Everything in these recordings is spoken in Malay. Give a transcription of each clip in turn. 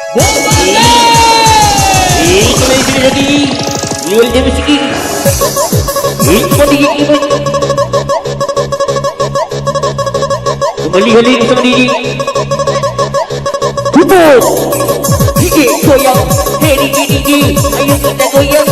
Kembali bersama diri Hubung DJ goyang. Hey DJ, ayo kita goyang.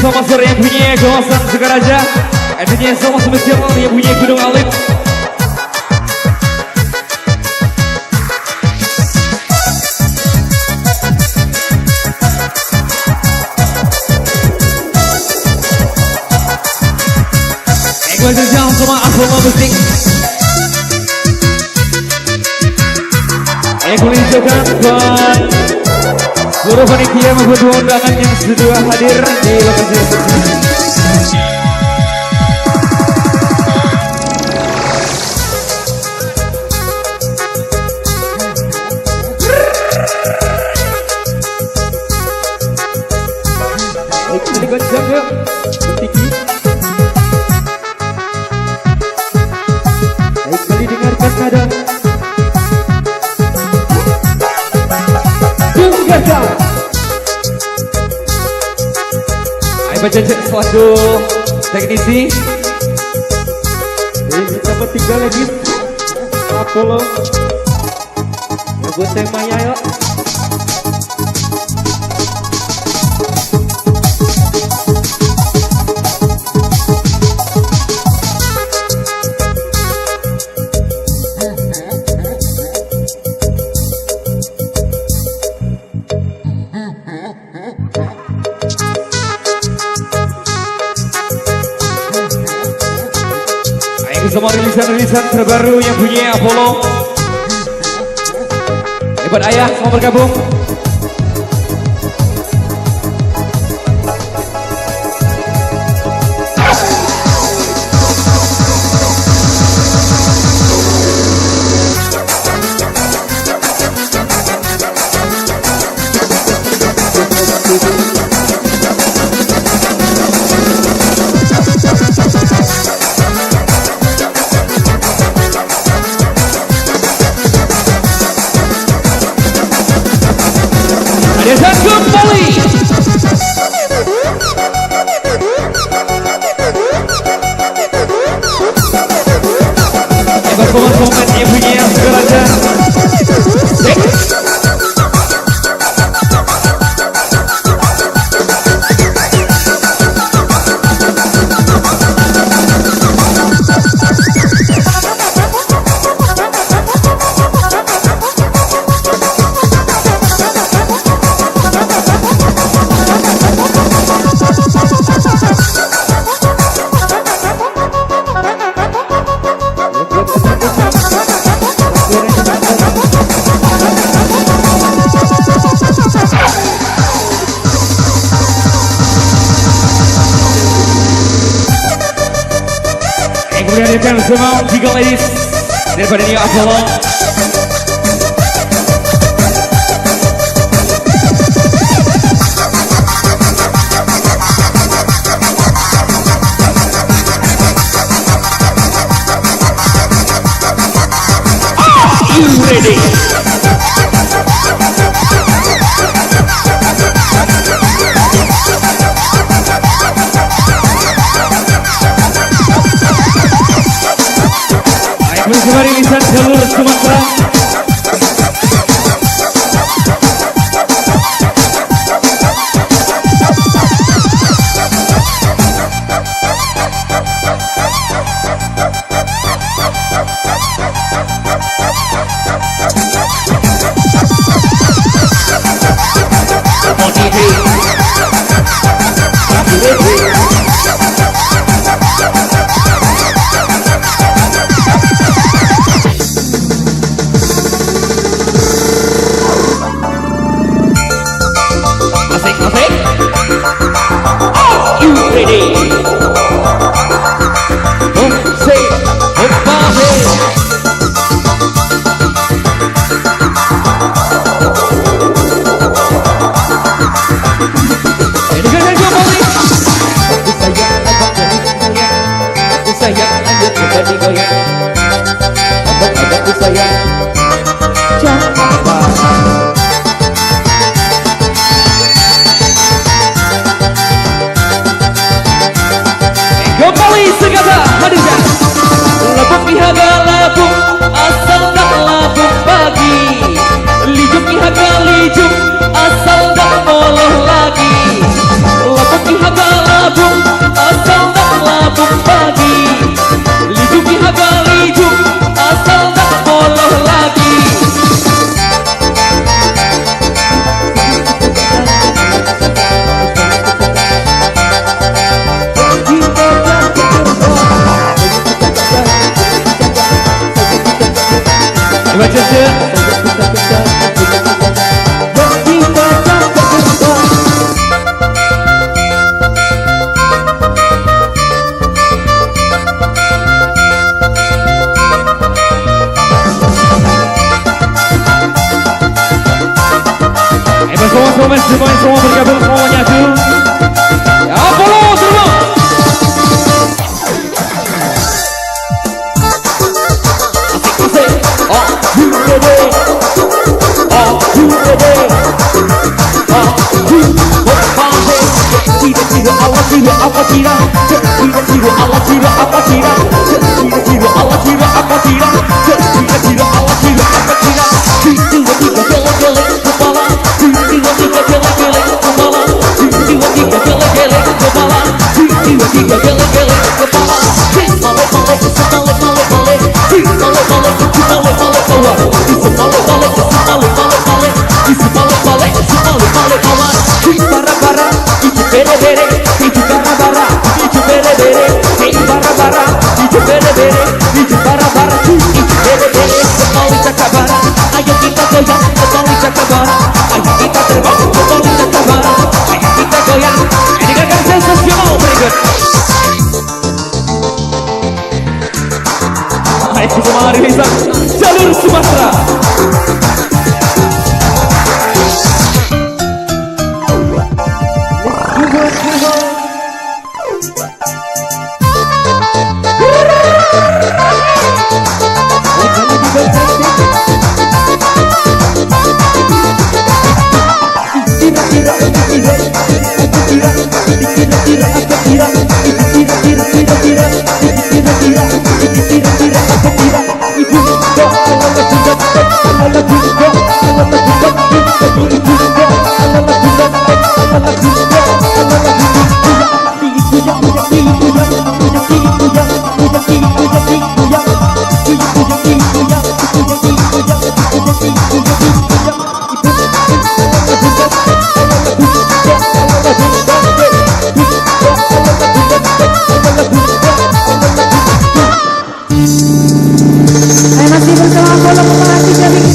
Sama sore yang punya kawasan Sukaraja, artinya sama spesial yang punya Gunung Alit. Ekuasi jam sama Asoma Musik. Ekuasi jokan buat seluruh panitia maupun undangan yang sudah hadir di lokasi tersebut. Kita goncang yuk, bertiki. Baik kali dengarkan nada. Baca cek selaku teknisi. Jadi kita bertiga lagi Apollo ya buat temanya yuk. Semua rilisan-rilisan terbaru yang punya Apollo. Hebat ayah, semua bergabung. Dan kembali hebat komen-komen yang punya Sukaraja. Kemudian semua tiga ladies daripada New Apollo. Are you ready? Bersama rilisan seluruh Sumatera. Hedi. Say, Bobby. Dengarkan kembali. Aku sayang, ayo coba digoyang. Aku sayang, jangan marah. Kembali segala hadirkan labuk pihaga labuk asal tak labuk pagi, lijuk pihaga lijuk asal tak moloh lagi. Labuk pihaga labuk asal tak labuk pagi, lijuk pihaga lijuk asal tak moloh lagi. Baca je. Semua bergabung semuanya tuh. Ya Apollo semua. Jalur Sumatera. Masih bersama Bola Pemerhati Jamik.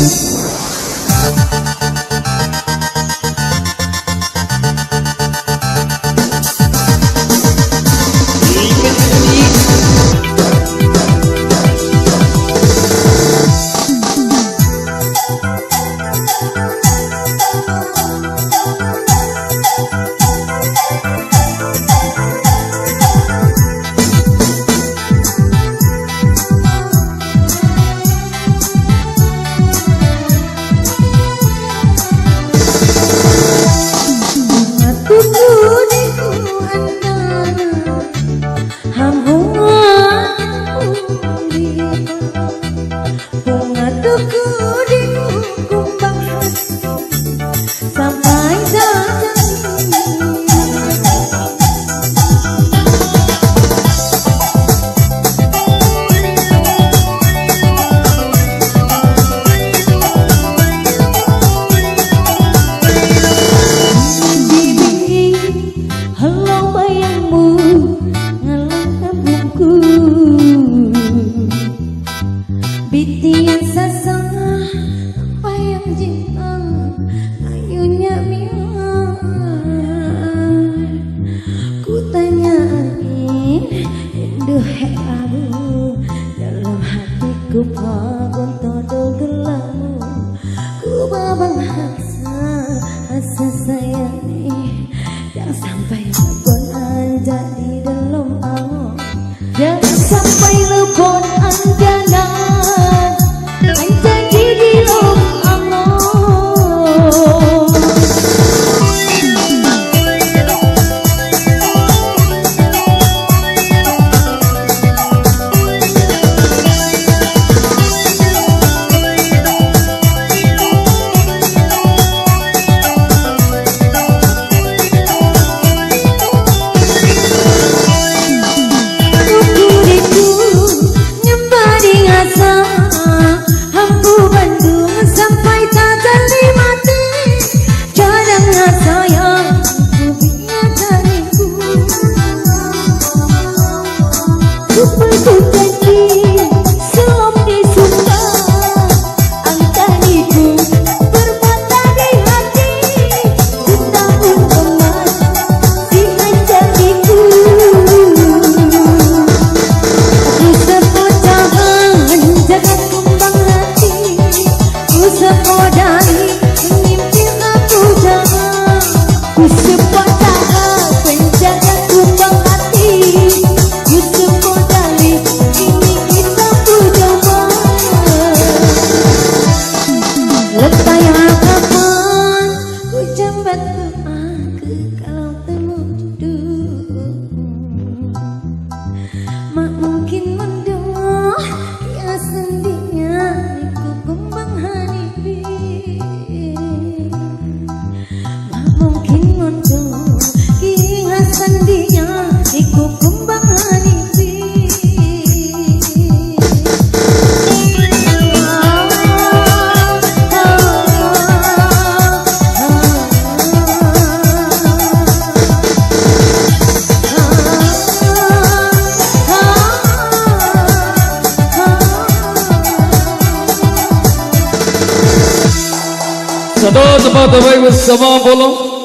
Satu tempat terbaik bersama Bolo